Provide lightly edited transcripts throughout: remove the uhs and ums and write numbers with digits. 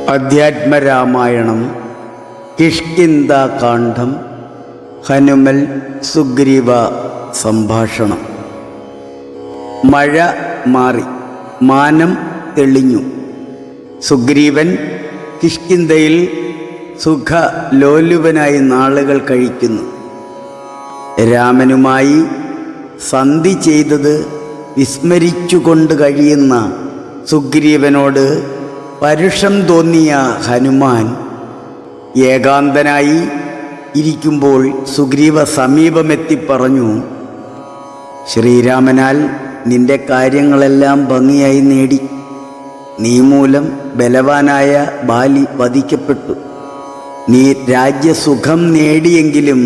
അധ്യാത്മരാമായണം കിഷ്കിന്ധാകാന്ഡം ഹനുമൽ സുഗ്രീവ സംഭാഷണം. മഴ മാറി, മാനം തെളിഞ്ഞു. സുഗ്രീവൻ കിഷ്കിന്ധയിൽ സുഖലോലുപനായി നാളുകൾ കഴിക്കുന്നു. രാമനുമായി സന്ധി ചെയ്തത് വിസ്മരിച്ചുകൊണ്ട് കഴിയുന്ന സുഗ്രീവനോട് പരുഷം തോന്നിയ ഹനുമാൻ ഏകാന്തനായി ഇരിക്കുമ്പോൾ സുഗ്രീവ സമീപമെത്തി പറഞ്ഞു, ശ്രീരാമനാൽ നിന്റെ കാര്യങ്ങളെല്ലാം ഭംഗിയായി നേടി. നീ മൂലം ബലവാനായ ബാലി വധിക്കപ്പെട്ടു. നീ രാജ്യസുഖം നേടിയെങ്കിലും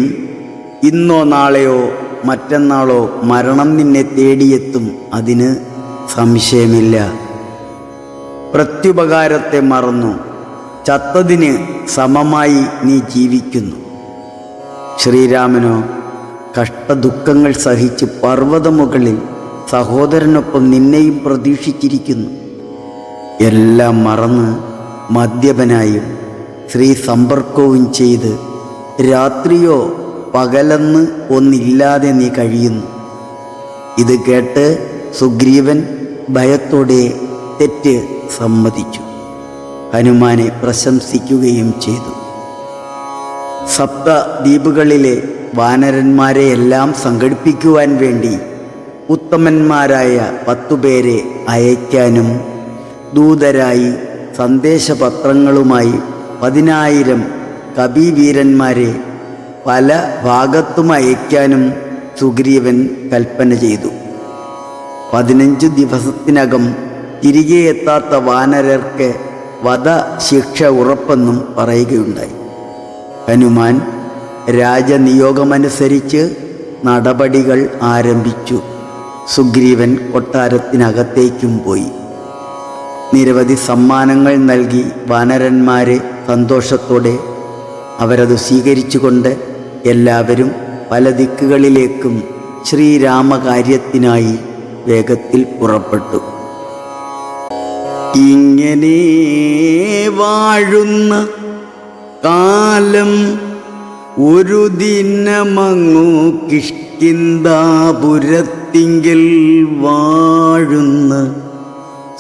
ഇന്നോ നാളെയോ മറ്റന്നാളോ മരണം നിന്നെ തേടിയെത്തും. അതിന് സംശയമില്ല. പ്രത്യുപകാരത്തെ മറന്നു ചത്തതിന് സമമായി നീ ജീവിക്കുന്നു. ശ്രീരാമനോ കഷ്ടദുഃഖങ്ങൾ സഹിച്ച് പർവ്വതമുകളിൽ സഹോദരനൊപ്പം നിന്നെയും പ്രതീക്ഷിച്ചിരിക്കുന്നു. എല്ലാം മറന്ന് മദ്യപനായും സ്ത്രീ സമ്പർക്കവും ചെയ്ത് രാത്രിയോ പകലെന്ന് ഒന്നില്ലാതെ നീ കഴിയുന്നു. ഇത് കേട്ട് സുഗ്രീവൻ ഭയത്തോടെ തെറ്റ് സമ്മതിച്ചു. ഹനുമാനെ പ്രശംസിക്കുകയും ചെയ്തു. സപ്തദ്വീപുകളിലെ വാനരന്മാരെയെല്ലാം സംഘടിപ്പിക്കുവാൻ വേണ്ടി ഉത്തമന്മാരായ 10 പേരെ അയക്കാനും ദൂതരായി സന്ദേശപത്രങ്ങളുമായി 10,000 കപിവീരന്മാരെ പല ഭാഗത്തും അയക്കാനും സുഗ്രീവൻ കൽപ്പന ചെയ്തു. 15 ദിവസത്തിനകം തിരികെ എത്താത്ത വാനരർക്ക് വധശിക്ഷ ഉറപ്പെന്നും പറയുകയുണ്ടായി. ഹനുമാൻ രാജനിയോഗമനുസരിച്ച് നടപടികൾ ആരംഭിച്ചു. സുഗ്രീവൻ കൊട്ടാരത്തിനകത്തേക്കും പോയി. നിരവധി സമ്മാനങ്ങൾ നൽകി വാനരന്മാരെ സന്തോഷത്തോടെ അവരത് സ്വീകരിച്ചുകൊണ്ട് എല്ലാവരും പല ദിക്കുകളിലേക്കും ശ്രീരാമകാര്യത്തിനായി വേഗത്തിൽ പുറപ്പെട്ടു. ഇങ്ങനെ വാഴുന്ന കാലം ഒരു ദിനമങ്ങു കിഷ്കിന്ധാപുരത്തിങ്കൽ വാഴുന്ന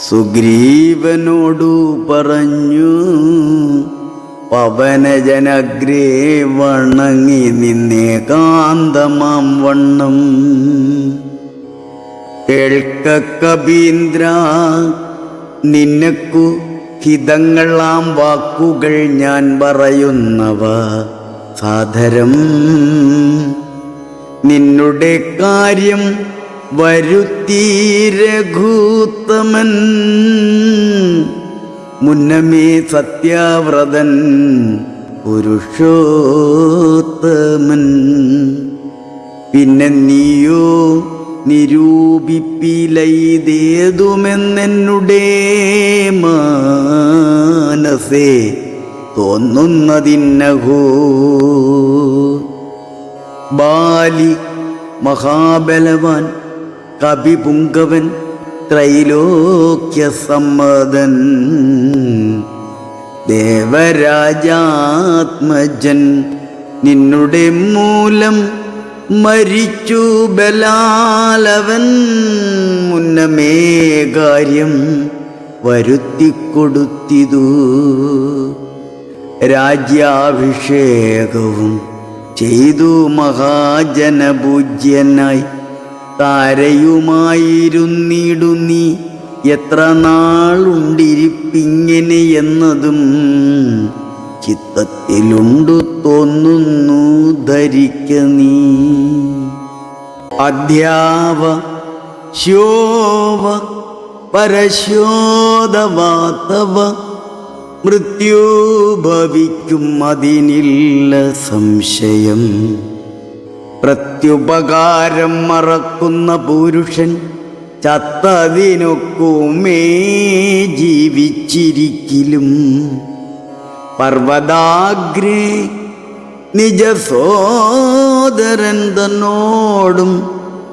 സുഗ്രീവനോടു പറഞ്ഞു, പവനജനഗ്രേ വണങ്ങി നിന്നേകാന്തമാം വണ്ണം കേൾക്ക കപീന്ദ്ര, നിനക്കു ഹിതങ്ങളാം വാക്കുകൾ ഞാൻ പറയുന്നവ സാദരം. നിന്നുടെ കാര്യം വരുത്തി രഘൂത്തമൻ, മുന്നമേ സത്യാവ്രതൻ പുരുഷോത്തമൻ. പിന്നെ നീയോ നിരൂപിപ്പിലൈതേതുമെന്നെന്നുടെ മാനസേ തോന്നുന്നതിന്നഹോ. ബാലി മഹാബലവാൻ കപിപുങ്കവൻ ത്രൈലോക്യസമ്മതൻ ദേവരാജാത്മജൻ നിന്നുടെ മൂലം മരിച്ചു ബലാലവൻ. മുന്നമേ കാര്യം വരുത്തിക്കൊടുത്തിതു. രാജ്യാഭിഷേകവും ചെയ്തു മഹാജനപൂജ്യനായി താരയുമായിരുന്നിടു നീ. എത്ര നാളുണ്ടിരിപ്പിങ്ങനെ എന്നതും ചിത്തത്തിലുണ്ടു തോന്നുന്നു ധരിക്ക നീ. അധ്യാവ ശോവ പരശോധവാതവ മൃത്യു ഭവിക്കും അതിനില്ല സംശയം. പ്രത്യുപകാരം മറക്കുന്ന പുരുഷൻ ചത്തതിനൊക്കുമേ ജീവിച്ചിരിക്കലും. പർവ്വതാഗ്രേ നിജസോദരൻ തന്നോടും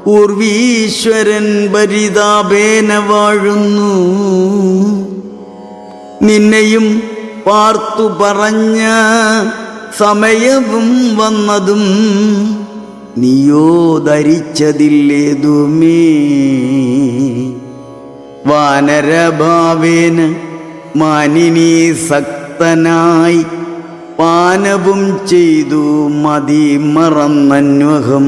പൂർവീശ്വരൻ പരിതാപേന വാഴുന്നു. നിന്നെയും പാർത്തു പറഞ്ഞ സമയവും വന്നതും നീയോ ധരിച്ചതില്ലേതുമേ. വാനരഭാവേന മാനിനി സക്തനായി പാനവും ചെയ്തു മതി മറന്നന്വഹം.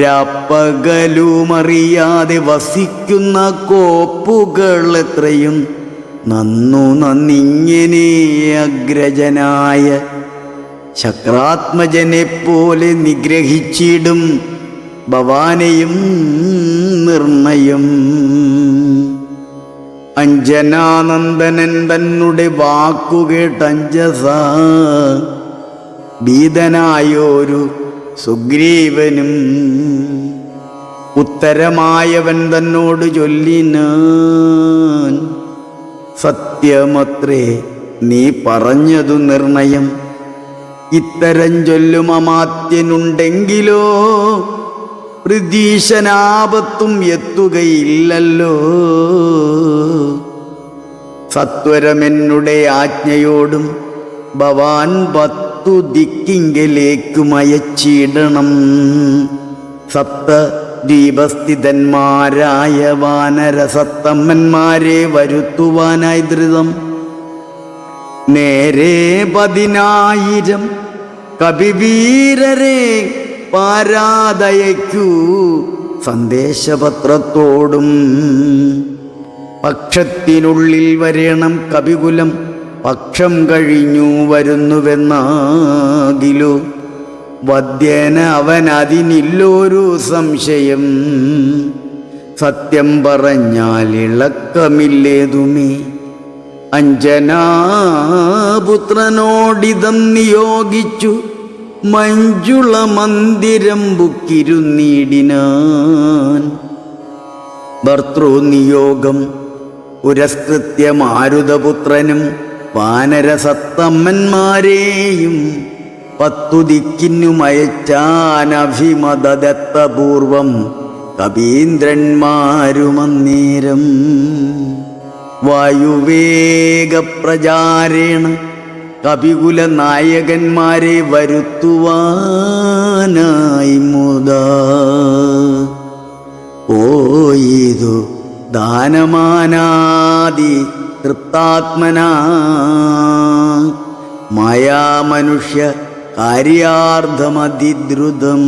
രാപ്പകലുമറിയാതെ വസിക്കുന്ന കോപ്പുകൾ എത്രയും നന്നിങ്ങനെ അഗ്രജനായ ശക്രാത്മജനെപ്പോലെ നിഗ്രഹിച്ചിടും ഭവാനെയും നിർണയം. അഞ്ജനാനന്ദനൻ തന്നെ വാക്കുകേട്ടഞ്ജസ ഭീതനായോരു സുഗ്രീവനും ഉത്തരമായവൻ തന്നോട് ചൊല്ലിനാൻ, സത്യമത്രേ നീ പറഞ്ഞതു നിർണയം. ഇത്തരം ചൊല്ലും അമാത്യനുണ്ടെങ്കിലോ പ്രതീശനാപത്തും എത്തുകയില്ലല്ലോ. സത്വരമെന്നുടെ ആജ്ഞയോടും ഭവാൻ 10 ദിക്കിങ്കലേക്കും അയച്ചിടണം. സപ്തദ്വീപസ്ഥിതന്മാരായ വാനരസത്തമ്മന്മാരെ വരുത്തുവാനായി ധൃതം. നേരെ 10,000 കപിവീരരെ പാരാതയക്കൂ സന്ദേശപത്രത്തോടും. പക്ഷത്തിനുള്ളിൽ വരേണം കപികുലം, പക്ഷം കഴിഞ്ഞു വരുന്നുവെന്നാകിലോ വദ്യന അവൻ അതിനില്ലൊരു സംശയം. സത്യം പറഞ്ഞാൽ ഇളക്കമില്ലേതുമേ. അഞ്ജനാപുത്രനോടിതം നിയോഗിച്ചു മഞ്ജുള മന്ദിരം ബുക്കിരുന്നിടിനാൻ. ഭർത്തൃനിയോഗം പുരസ്കൃത്യ മാരുതപുത്രനും വാനരസത്തമ്മന്മാരെയും 10 ദിക്കിനും അയച്ചാനഭിമതദത്തപൂർവം കവീന്ദ്രന്മാരുമന്നേരം. വായുവേഗപ്രചാരേണ കപികുല നായകന്മാരെ വരുത്തുവാനായി മുതാ ഓയിതു ദാനമാനാദി തൃപ്താത്മനാ മായാമനുഷ്യ കാര്യാർത്ഥമതിദ്രുതം.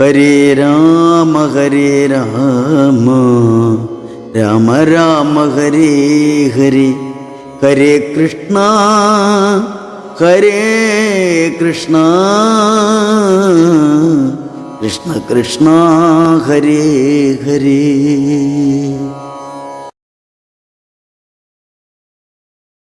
ഹരേ രാമ ഹരേ രാമ രാമ രാമ ഹരേ ഹരേ, ഹരേ കൃഷ്ണ ഹരേ കൃഷ്ണ കൃഷ്ണ കൃഷ്ണ ഹരേ ഹരേ.